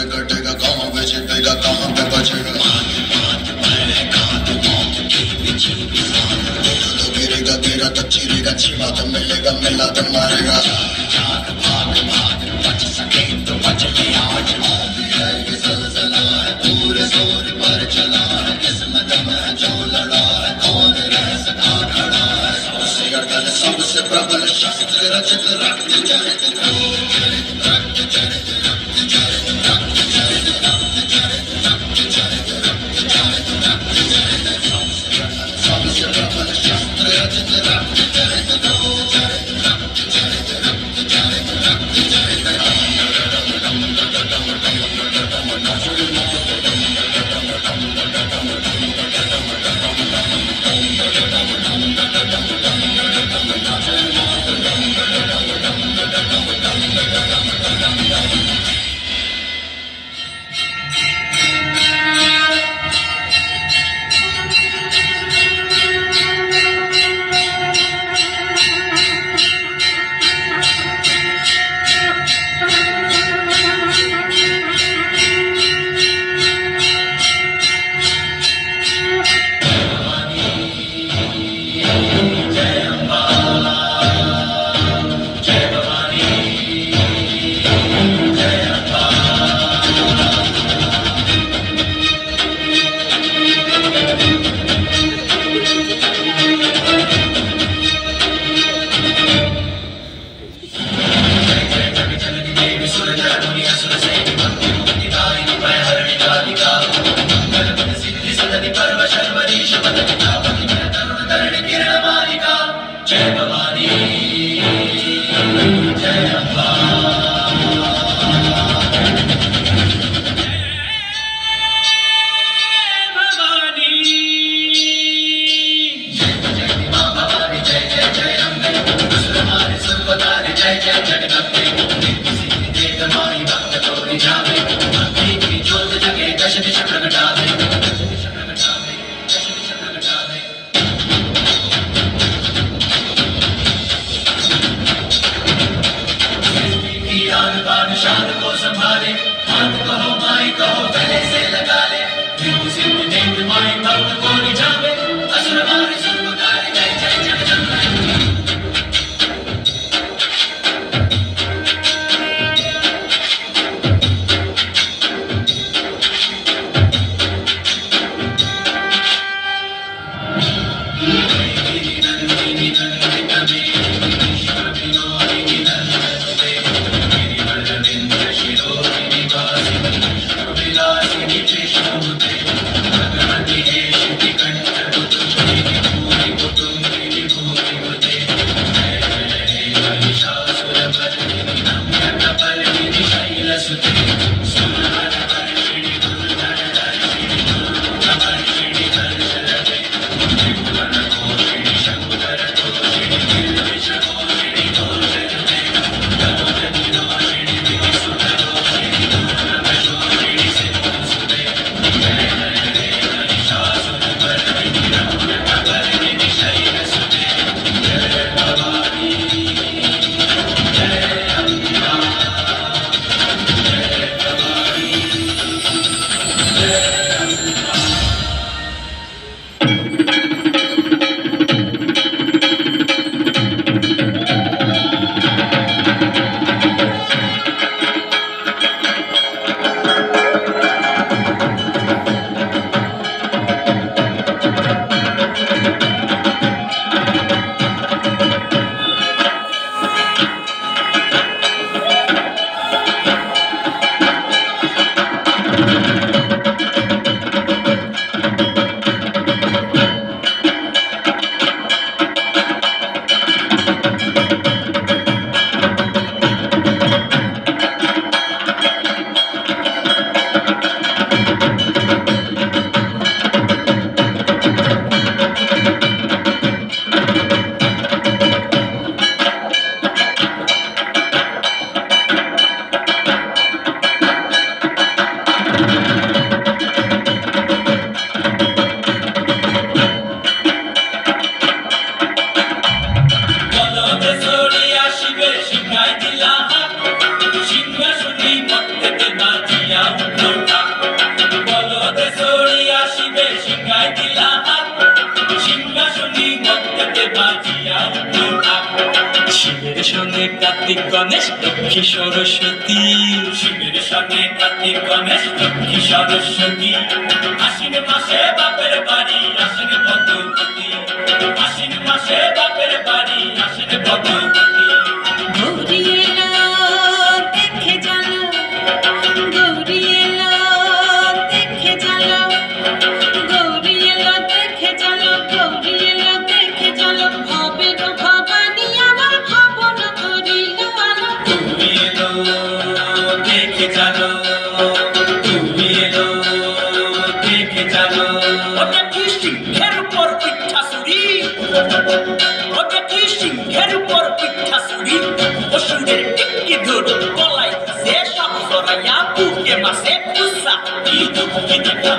से कटेगा, कहाँ पे छिपेगा, कहाँ पे बचेगा। तो गिरेगा गिरा तो चिरेगा, छिपा तो मिलेगा, मिला तो मारेगा। बच सके तो बच ले आज, है ये सलसला है, पूरे जोर पर चला है, किस्मत में जो लड़ा है, कौन रह सका खड़ा है। सबसे अटल सबसे प्रबल शस्त्र रचित, रक्त चरित কার্তিক গণেশ লক্ষ্মী সরস্বতী, শিবের সঙ্গে কার্তিক গণেশ লক্ষ্মী সরস্বতী। আশ্বিন মাসে বাপের বাড়ি আসেন ভগবতী, আশ্বিন মাসে বাপের বাড়ি আসেন ভগবতী। গৌরী এলো দেখে চলো, গৌরী এলো দেখে চলো, গৌরী এলো দেখে চলো, গৌরী এলো দেখে চলো। ভবের ভবানী আমার ভবন করিল আলো। তুমি এলো দেখে চলো, তুমি এলো দেখে চলো। ওটা কি সিংহের উপর পিঠা সুরি, ওটা কি সিংহের উপর পিঠা সুরি। অসুরের টিকি ধর গলায় সে সব সরাইয়া বুকে মাসে পুষা। কি দুঃখী দেখা